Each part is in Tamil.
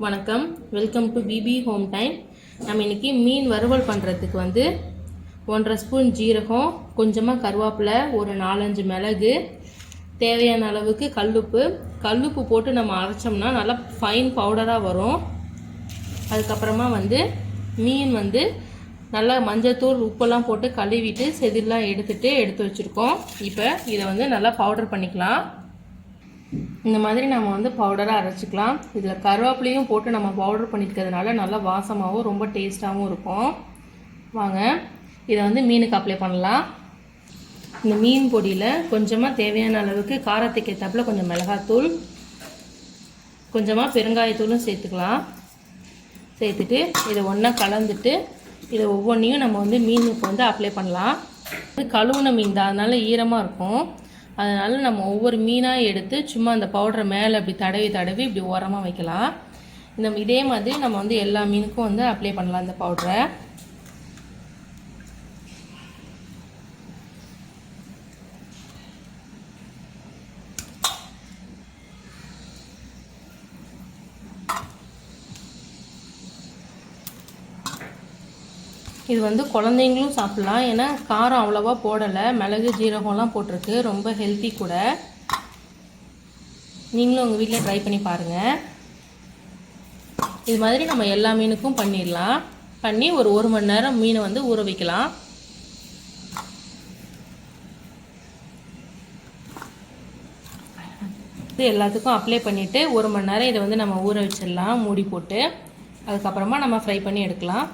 வணக்கம், welcome to PP home time. நம்ம இன்றைக்கி மீன் வறுவல் பண்ணுறதுக்கு 1.5 ஸ்பூன் ஜீரகம், கொஞ்சமாக கருவேப்பிலை, ஒரு 4-5 மிளகு, தேவையான அளவுக்கு கல்லுப்பு போட்டு நம்ம அரைச்சோம்னா நல்லா ஃபைன் பவுடராக வரும். அதுக்கப்புறமா மீன் நல்லா மஞ்சத்தூள் உப்பெல்லாம் போட்டு கழுவிட்டு செதிலாம் எடுத்து வச்சுருக்கோம். இப்போ இதை நல்லா பவுடர் பண்ணிக்கலாம். இந்த மாதிரி நம்ம பவுடராக அரைச்சிக்கலாம். இதில் கருவேப்பிலையும் போட்டு நம்ம பவுடர் பண்ணிக்கிறதுனால நல்லா வாசமாகவும் ரொம்ப டேஸ்ட்டாகவும் இருக்கும். வாங்க இதை மீனுக்கு அப்ளை பண்ணலாம். இந்த மீன் பொடியில் கொஞ்சமாக தேவையான அளவுக்கு காரத்துக்கு ஏற்றாப்புல கொஞ்சம் மிளகாத்தூள், கொஞ்சமாக பெருங்காயத்தூளும் சேர்த்துக்கலாம். சேர்த்துட்டு இதை ஒன்றா கலந்துட்டு இதை ஒவ்வொன்றையும் நம்ம மீனுக்கு அப்ளை பண்ணலாம். கழுவுன மீன் தான், அதனால ஈரமாக இருக்கும். அதனால் நம்ம ஒவ்வொரு மீனாக எடுத்து சும்மா அந்த பவுடரை மேலே அப்படி தடவி இப்படி ஓரமாக வைக்கலாம். இதே மாதிரி நம்ம எல்லா மீனுக்கும் அப்ளை பண்ணலாம் இந்த பவுடரை. இது குழந்தைங்களும் சாப்பிட்லாம். ஏன்னா காரம் அவ்வளோவா போடலை, மிளகு ஜீரகம்லாம் போட்டிருக்கு, ரொம்ப ஹெல்த்தி கூட. நீங்களும் உங்கள் வீட்டில் ட்ரை பண்ணி பாருங்கள். இது மாதிரி நம்ம எல்லா மீனுக்கும் பண்ணிடலாம். பண்ணி ஒரு 1 மணி நேரம் மீனை ஊற வைக்கலாம். இது எல்லாத்துக்கும் அப்ளை பண்ணிவிட்டு 1 மணி நேரம் இதை நம்ம ஊற வச்சிடலாம் மூடி போட்டு. அதுக்கப்புறமா நம்ம ஃப்ரை பண்ணி எடுக்கலாம்.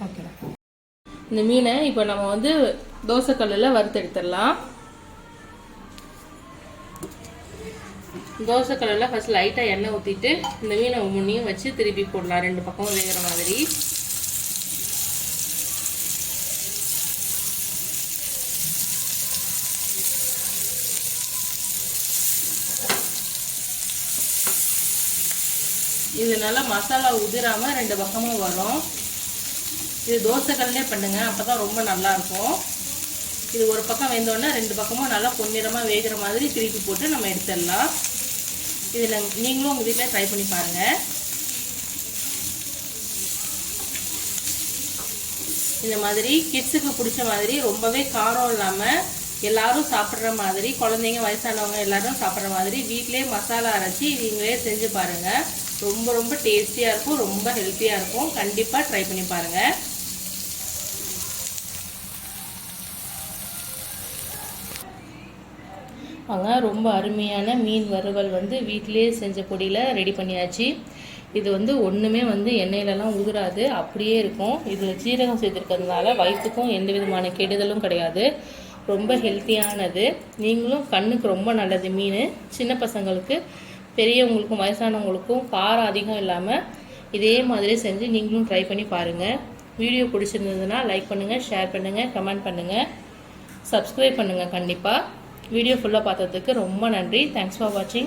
ஓகே, இந்த மீனை இப்போ நம்ம தோசைக்கல்லில் வறுத்து எடுத்துடலாம். தோசைக்கல்லில் ஃபஸ்ட் லைட்டாக எண்ணெய் ஊற்றிட்டு இந்த மீனை ஒவ்வொன்றையும் வச்சு திருப்பி போடலாம், 2 பக்கமும் வேகிற மாதிரி. இது நல்லா மசாலா உதிராமல் 2 பக்கமும் வரும். இது தோசைக்கல்லே பண்ணுங்க, அப்போ தான் ரொம்ப நல்லாயிருக்கும். இது ஒரு பக்கம் வெந்தோடனே 2 பக்கமும் நல்லா பொன்னிறமாக வேகிற மாதிரி திருப்பி போட்டு நம்ம எடுத்துடலாம். இதில் நீங்களும் உங்கள் வீட்டில் ட்ரை பண்ணி பாருங்கள். இந்த மாதிரி கிட்ஸுக்கு பிடிச்ச மாதிரி ரொம்பவே காரம் இல்லாமல் எல்லாரும் சாப்பிட்ற மாதிரி, குழந்தைங்க வயசானவங்க எல்லாரும் சாப்பிட்ற மாதிரி வீட்டிலே மசாலா அரைச்சி நீங்களே செஞ்சு பாருங்கள். ரொம்ப ரொம்ப டேஸ்டியாக இருக்கும், ரொம்ப ஹெல்த்தியாக இருக்கும். கண்டிப்பாக ட்ரை பண்ணி பாருங்கள். ரொம்ப அருமையான மீன் வறுவல் வீட்டிலே செஞ்ச பொடியில் ரெடி பண்ணியாச்சு. இது ஒன்றுமே எண்ணெயிலலாம் உதிராது, அப்படியே இருக்கும். இதில் ஜீரகம் சேர்த்துருக்கிறதுனால வயிற்றுக்கும் எந்த விதமான கெடுதலும் கிடையாது. ரொம்ப ஹெல்த்தியானது. நீங்களும் கண்ணுக்கு ரொம்ப நல்லது மீன். சின்ன பசங்களுக்கு, பெரியவங்களுக்கும், வயசானவங்களுக்கும் காரம் அதிகம் இல்லாமல் இதே மாதிரி செஞ்சு நீங்களும் ட்ரை பண்ணி பாருங்கள். வீடியோ பிடிச்சிருந்ததுன்னா லைக் பண்ணுங்கள், ஷேர் பண்ணுங்கள், கமெண்ட் பண்ணுங்கள், சப்ஸ்கிரைப் பண்ணுங்கள். கண்டிப்பாக வீடியோ ஃபுல்லாக பார்த்ததுக்கு ரொம்ப நன்றி. தேங்க்ஸ் ஃபார் வாட்சிங்.